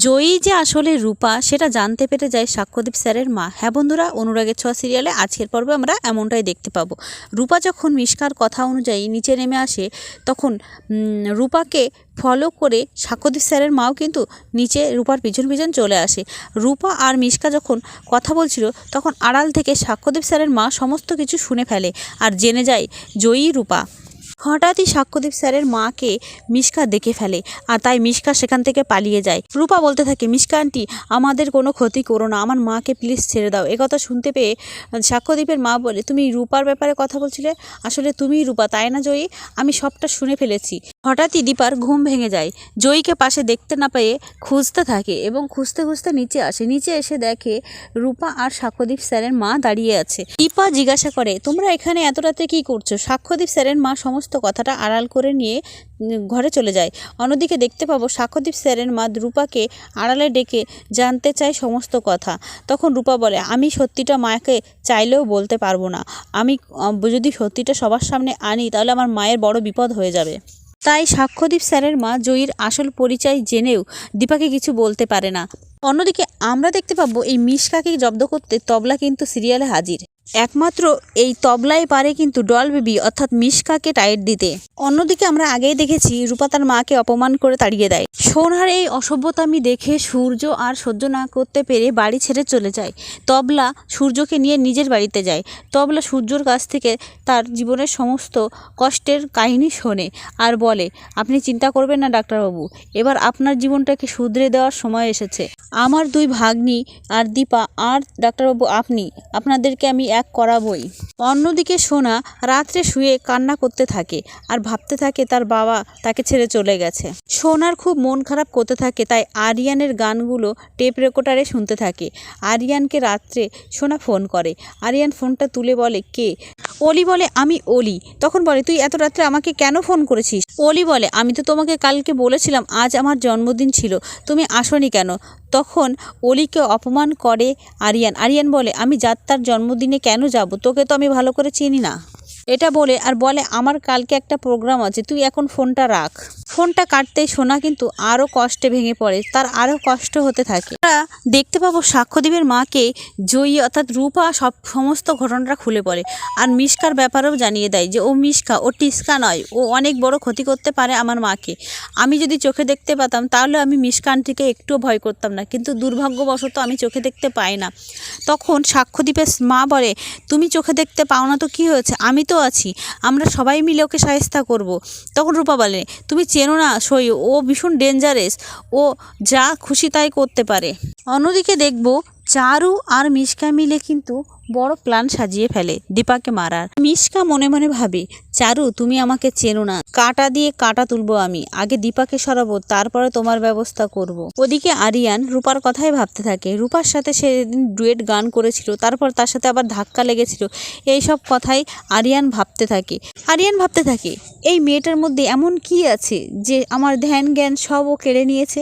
জয়ী যে আসলে রূপা সেটা জানতে পেরে যায় সাক্ষ্যদীপ স্যারের মা। হ্যাঁ বন্ধুরা, অনুরাগের ছোঁয়া সিরিয়ালে আজকের পর্বে আমরা এমনটাই দেখতে পাবো। রূপা যখন মিশকার কথা অনুযায়ী নিচে নেমে আসে, তখন রূপাকে ফলো করে সাক্ষ্যদীপ স্যারের মাও কিন্তু নিচে রূপার পিছন পিছন চলে আসে। রূপা আর মিশকা যখন কথা বলছিল, তখন আড়াল থেকে সাক্ষ্যদীপ স্যারের মা সমস্ত কিছু শুনে ফেলে আর জেনে যায় জয়ী রূপা। হঠাৎই সাক্ষ্যদীপ স্যারের মাকে মিশকা দেখে ফেলে, আর তাই মিশকা সেখান থেকে পালিয়ে যায়। রূপা বলতে থাকে, মিশকা আন্টি, আমাদের কোনো ক্ষতি করো না, আমার মাকে প্লিজ ছেড়ে দাও। একথা শুনতে পেয়ে সাক্ষ্যদীপের মা বলে, তুমি রূপার ব্যাপারে কথা বলছিলে, আসলে তুমিই রূপা তাই না জয়ী? আমি সবটা শুনে ফেলেছি। হঠাৎই দীপার ঘুম ভেঙে যায়। জয়ীকে পাশে দেখতে না পেয়ে খুঁজতে থাকে এবং খুঁজতে খুঁজতে নিচে আসে। নিচে এসে দেখে রূপা আর সাক্ষ্যদীপ স্যারের মা দাঁড়িয়ে আছে। দীপা জিজ্ঞাসা করে, তোমরা এখানে এত রাতে কী করছো? সাক্ষ্যদীপ স্যারের মা সমস্ত কথাটা আড়াল করে নিয়ে ঘরে চলে যায়। অন্যদিকে দেখতে পাবো সাক্ষ্যদীপ স্যারের মা রূপাকে আড়ালে ডেকে জানতে চায় সমস্ত কথা। তখন রূপা বলে, আমি সত্যিটা মাকে চাইলেও বলতে পারবো না। আমি যদি সত্যিটা সবার সামনে আনি তাহলে আমার মায়ের বড় বিপদ হয়ে যাবে। তাই সাক্ষ্যদীপ স্যারের মা জয়ীর আসল পরিচয় জেনেও দীপাকে কিছু বলতে পারে না। অন্যদিকে আমরা দেখতে পাবো এই মিশকাকে জব্দ করতে তবলা কিন্তু সিরিয়ালে হাজির। একমাত্র এই তবলাই পারে কিন্তু ডল বেবি অর্থাৎ মিশকাকে টাইট দিতে। অন্যদিকে আমরা আগেই দেখেছি রূপা তার মাকে অপমান করে তাড়িয়ে দেয়। সোনার এই অসভ্যতামি দেখে সূর্য আর সহ্য না করতে পেরে বাড়ি ছেড়ে চলে যায়। তবলা সূর্যকে নিয়ে নিজের বাড়িতে যায়। তবলা সূর্যর কাছ থেকে তার জীবনের সমস্ত কষ্টের কাহিনী শোনে আর বলে, আপনি চিন্তা করবেন না ডাক্তারবাবু, এবার আপনার জীবনটাকে শুধরে দেওয়ার সময় এসেছে। আমার দুই ভাগ্নি আর দীপা আর ডাক্তারবাবু আপনাদেরকে আমি এক করাবই। অন্যদিকে সোনা রাত্রে শুয়ে কান্না করতে থাকে আর ভাবতে থাকে তার বাবা তাকে ছেড়ে চলে গেছে। সোনার খুব মন খারাপ করতে থাকে, তাই আরিয়ানের গানগুলো টেপ রেকর্ডারে শুনতে থাকে। আরিয়ানকে রাত্রে সোনা ফোন করে। আরিয়ান ফোনটা তুলে বলে, কে? অলি বলে, আমি অলি। তখন বলে, তুই এত রাত্রে আমাকে কেন ফোন করেছিস? অলি বলে, আমি তো তোমাকে কালকে বলেছিলাম আজ আমার জন্মদিন ছিল, তুমি আসোনি কেন? তখন অলিকে অপমান করে আরিয়ান বলে, আমি যাত্রার জন্মদিনে কেন যাব? তোকে তো আমি ভালো করে চিনি না। এটা বলে আর বলে, আমার কালকে একটা প্রোগ্রাম আছে, তুই এখন ফোনটা রাখ। ফোনটা কাটতেই সোনা কিন্তু আরও কষ্টে ভেঙে পড়ে, তার আরও কষ্ট হতে থাকে। আমরা দেখতে পাবো সাক্ষ্যদীপের মাকে জয়ী অর্থাৎ রূপা সমস্ত ঘটনাটা খুলে পড়ে আর মিশকার ব্যাপারেও জানিয়ে দেয় যে ও মিশকা, ও টিস্কা নয়, ও অনেক বড় ক্ষতি করতে পারে আমার মাকে। আমি যদি চোখে দেখতে পেতাম তাহলে আমি মিশকা আন্টিকে একটুও ভয় করতাম না, কিন্তু দুর্ভাগ্যবশত আমি চোখে দেখতে পাই না। তখন সাক্ষ্যদীপের মা বলে, তুমি চোখে দেখতে পাও না তো কী হয়েছে, আমি তো আছি, আমরা সবাই মিলে ওকে শায়েস্তা করব। তখন রূপা বলে, তুমি চেনো না সই, ও ভীষণ ডেঞ্জারাস, ও যা খুশি তাই করতে পারে। অন্যদিকে দেখব চারু আর মিশকা মিলে কিন্তু বড় প্ল্যান সাজিয়ে ফেলে দীপাকে মারার। মিশকা মনে মনে ভাবে, চারু তুমি আমাকে চেনো না, কাঁটা দিয়ে কাঁটা তুলবো আমি, আগে দীপাকে সরাবো, তারপরে তোমার ব্যবস্থা করব। ওদিকে আরিয়ান রূপার কথাই ভাবতে থাকে। রূপার সাথে সেদিন ডুয়েট গান করেছিল, তারপর তার সাথে আবার ধাক্কা লেগেছিল, এইসব কথাই আরিয়ান ভাবতে থাকে। এই মেয়েটার মধ্যে এমন কি আছে যে আমার ধ্যান জ্ঞান সব ও কেড়ে নিয়েছে?